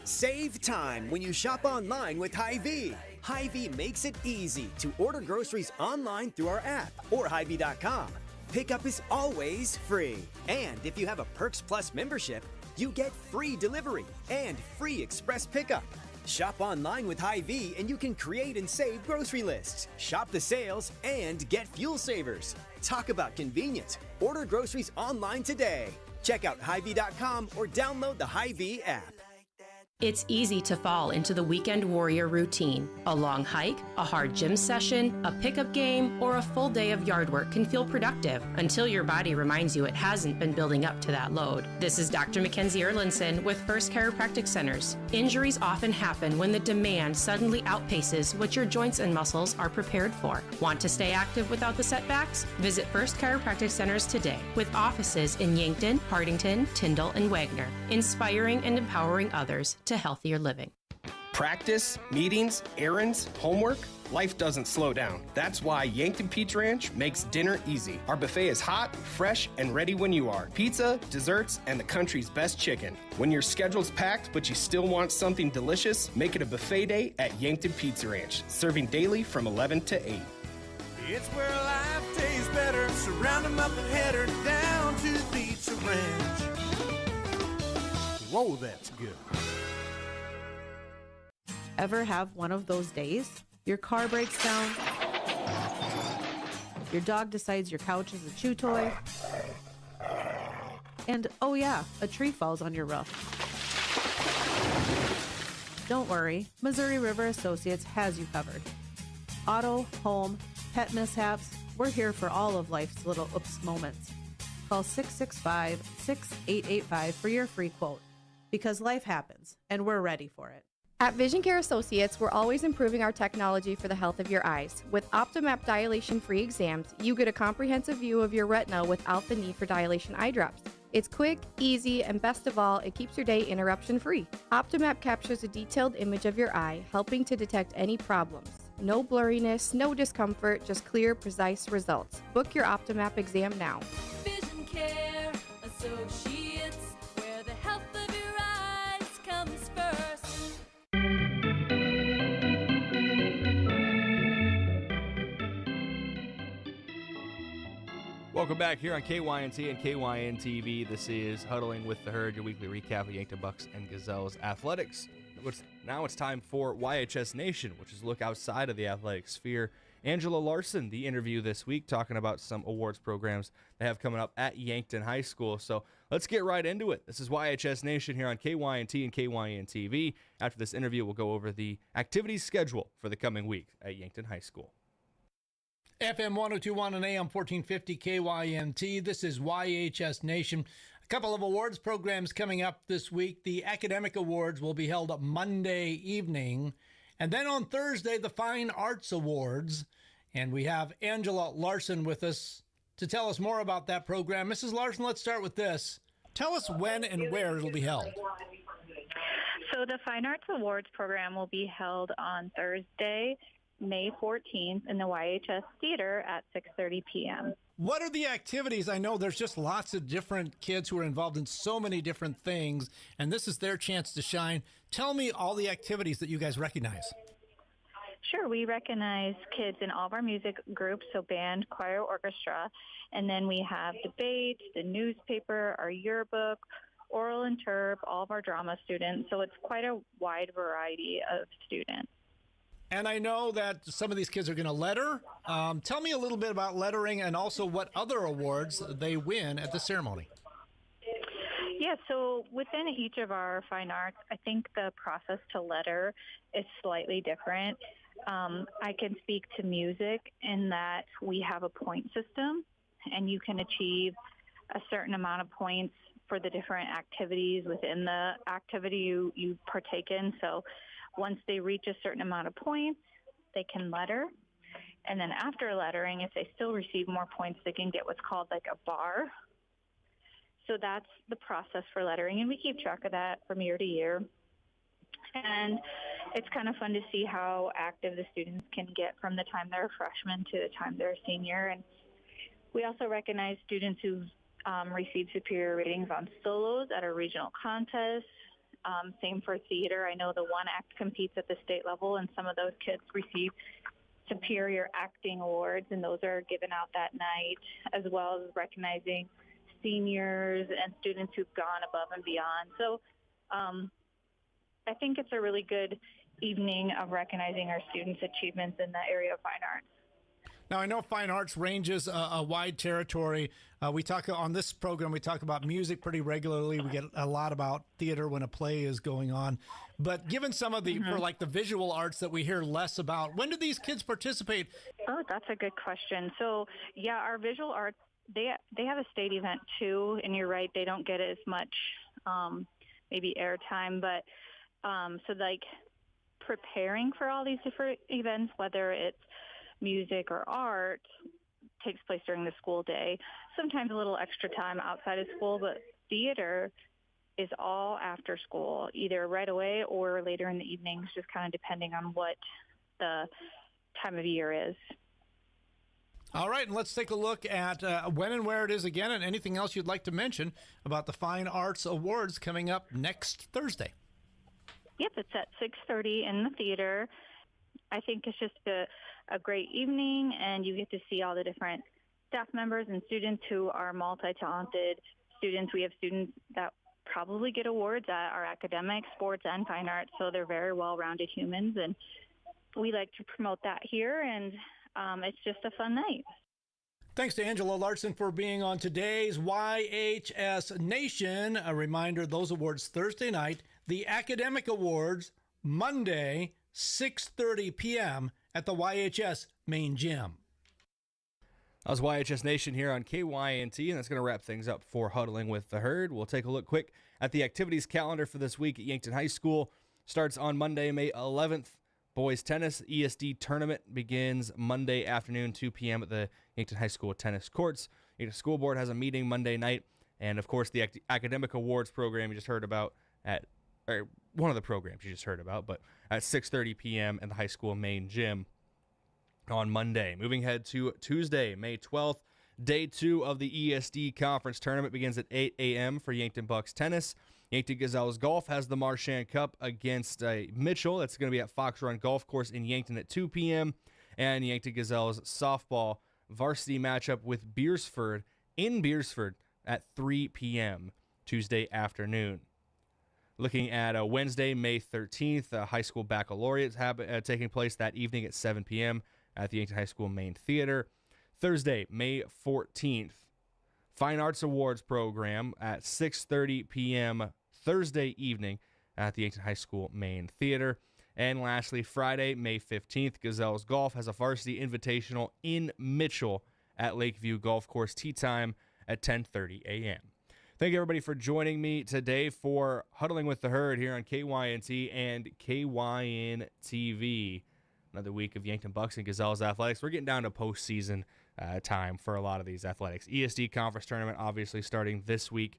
Save time when you shop online with Hy-Vee. Hy-Vee makes it easy to order groceries online through our app or Hy-Vee.com. Pickup is always free. And if you have a Perks Plus membership, you get free delivery and free express pickup. Shop online with Hy-Vee and you can create and save grocery lists, shop the sales, and get fuel savers. Talk about convenience. Order groceries online today. Check out Hy-Vee.com or download the Hy-Vee app. It's easy to fall into the weekend warrior routine. A long hike, a hard gym session, a pickup game, or a full day of yard work can feel productive until your body reminds you it hasn't been building up to that load. This is Dr. Mackenzie Erlinson with First Chiropractic Centers. Injuries often happen when the demand suddenly outpaces what your joints and muscles are prepared for. Want to stay active without the setbacks? Visit First Chiropractic Centers today with offices in Yankton, Hardington, Tyndall, and Wagner, inspiring and empowering others to healthier living. Practice, meetings, errands, homework, life doesn't slow down. That's why Yankton Pizza Ranch makes dinner easy. Our buffet is hot, fresh, and ready when you are. Pizza, desserts, and the country's best chicken. When your schedule's packed but you still want something delicious, make it a buffet day at Yankton Pizza Ranch, serving daily from 11 to 8. It's where life tastes better. Surround them up and head her down to the Pizza Ranch. Whoa, that's good. Ever have one of those days? Your car breaks down, your dog decides your couch is a chew toy, and oh yeah, a tree falls on your roof. Don't worry, Missouri River Associates has you covered. Auto, home, pet mishaps, we're here for all of life's little oops moments. Call 665-6885 for your free quote. Because life happens, and we're ready for it. At Vision Care Associates, we're always improving our technology for the health of your eyes. With OptiMap dilation-free exams, you get a comprehensive view of your retina without the need for dilation eye drops. It's quick, easy, and best of all, it keeps your day interruption-free. OptiMap captures a detailed image of your eye, helping to detect any problems. No blurriness, no discomfort, just clear, precise results. Book your OptiMap exam now. Vision Care Associates, where the health of your eyes comes first. Welcome back here on KYNT and KYN TV. This is Huddling with the Herd, your weekly recap of Yankton Bucks and Gazelles athletics. Now it's time for YHS Nation, which is a look outside of the athletic sphere. Angela Larson, the interview this week, talking about some awards programs they have coming up at Yankton High School. So let's get right into it. This is YHS Nation here on KYNT and KYN TV. After this interview, we'll go over the activities schedule for the coming week at Yankton High School. FM 1021 and AM 1450 KYNT. This is YHS Nation. A couple of awards programs coming up this week. The Academic Awards will be held Monday evening. And then on Thursday, the Fine Arts Awards. And we have Angela Larson with us to tell us more about that program. Mrs. Larson, let's start with this. Tell us when and where it'll be held. So the Fine Arts Awards program will be held on Thursday, May 14th in the YHS Theater at 6:30 p.m. What are the activities? I know there's just lots of different kids who are involved in so many different things, and this is their chance to shine. Tell me all the activities that you guys recognize. Sure, we recognize kids in all of our music groups, so band, choir, orchestra, and then we have debate, the newspaper, our yearbook, oral interp, all of our drama students, so it's quite a wide variety of students. And I know that some of these kids are going to letter. Tell me a little bit about lettering and also what other awards they win at the ceremony. Yeah, so within each of our fine arts, I think the process to letter is slightly different. I can speak to music in that we have a point system, and you can achieve a certain amount of points for the different activities within the activity you partake in. So once they reach a certain amount of points, they can letter. And then after lettering, if they still receive more points, they can get what's called like a bar. So that's the process for lettering, and we keep track of that from year to year. And it's kind of fun to see how active the students can get from the time they're a freshman to the time they're a senior. And we also recognize students who've received superior ratings on solos at a regional contest. Same for theater. I know the one act competes at the state level, and some of those kids receive superior acting awards, and those are given out that night, as well as recognizing seniors and students who've gone above and beyond. So I think it's a really good evening of recognizing our students' achievements in the area of fine arts. Now, I know fine arts ranges a wide territory. We talk on this program, we talk about music pretty regularly. We get a lot about theater when a play is going on. But given some of the, for like the visual arts that we hear less about, when do these kids participate? Oh, that's a good question. So, yeah, our visual arts, they have a state event too, and you're right, they don't get as much maybe airtime, but so like preparing for all these different events, whether it's music or art, takes place during the school day. Sometimes a little extra time outside of school, but theater is all after school, either right away or later in the evenings, just kind of depending on what the time of year is. All right, and let's take a look at when and where it is again, and anything else you'd like to mention about the Fine Arts Awards coming up next Thursday. Yep, it's at 6:30 in the theater. I think it's just a great evening, and you get to see all the different staff members and students who are multi-talented students. We have students that probably get awards at our academic, sports, and fine arts, so they're very well-rounded humans, and we like to promote that here, and it's just a fun night. Thanks to Angela Larson for being on today's YHS Nation. A reminder, those awards Thursday night, the Academic Awards Monday, 6:30 p.m. at the YHS main gym. That was YHS Nation here on KYNT, and that's going to wrap things up for Huddling with the Herd. We'll take a look quick at the activities calendar for this week at Yankton High School. Starts on Monday, May 11th. Boys tennis ESD tournament begins Monday afternoon, 2 p.m. at the Yankton High School tennis courts. Yankton School Board has a meeting Monday night, And, of course, the academic awards program you just heard about or one of the programs you just heard about, but at 6:30 p.m. in the high school main gym on Monday. Moving ahead to Tuesday, May 12th, day 2 of the ESD conference tournament begins at 8 a.m. for Yankton Bucks tennis. Yankton Gazelles golf has the Marchand Cup against Mitchell. That's going to be at Fox Run Golf Course in Yankton at 2 p.m. And Yankton Gazelles softball varsity matchup with Beersford in Beersford at 3 p.m. Tuesday afternoon. Looking at Wednesday, May 13th, high school baccalaureate taking place that evening at 7 p.m. at the Yankton High School main theater. Thursday, May 14th, Fine Arts Awards program at 6:30 p.m. Thursday evening at the Yankton High School main theater. And lastly, Friday, May 15th, Gazelles Golf has a varsity invitational in Mitchell at Lakeview Golf Course, tee time at 10:30 a.m. Thank you, everybody, for joining me today for Huddling with the Herd here on KYNT and KYN TV. Another week of Yankton Bucks and Gazelles athletics. We're getting down to postseason time for a lot of these athletics. ESD conference tournament, obviously, starting this week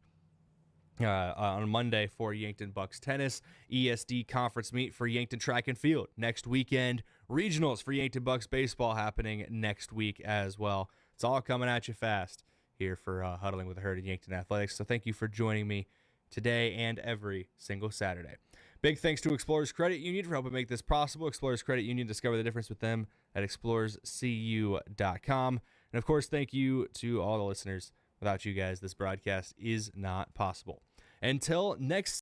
on Monday for Yankton Bucks tennis. ESD conference meet for Yankton track and field next weekend. Regionals for Yankton Bucks baseball happening next week as well. It's all coming at you fast here for Huddling with the Herd in Yankton Athletics. So thank you for joining me today and every single Saturday. Big thanks to Explorers Credit Union for helping make this possible. Explorers Credit Union, discover the difference with them at explorerscu.com. And, of course, thank you to all the listeners. Without you guys, this broadcast is not possible. Until next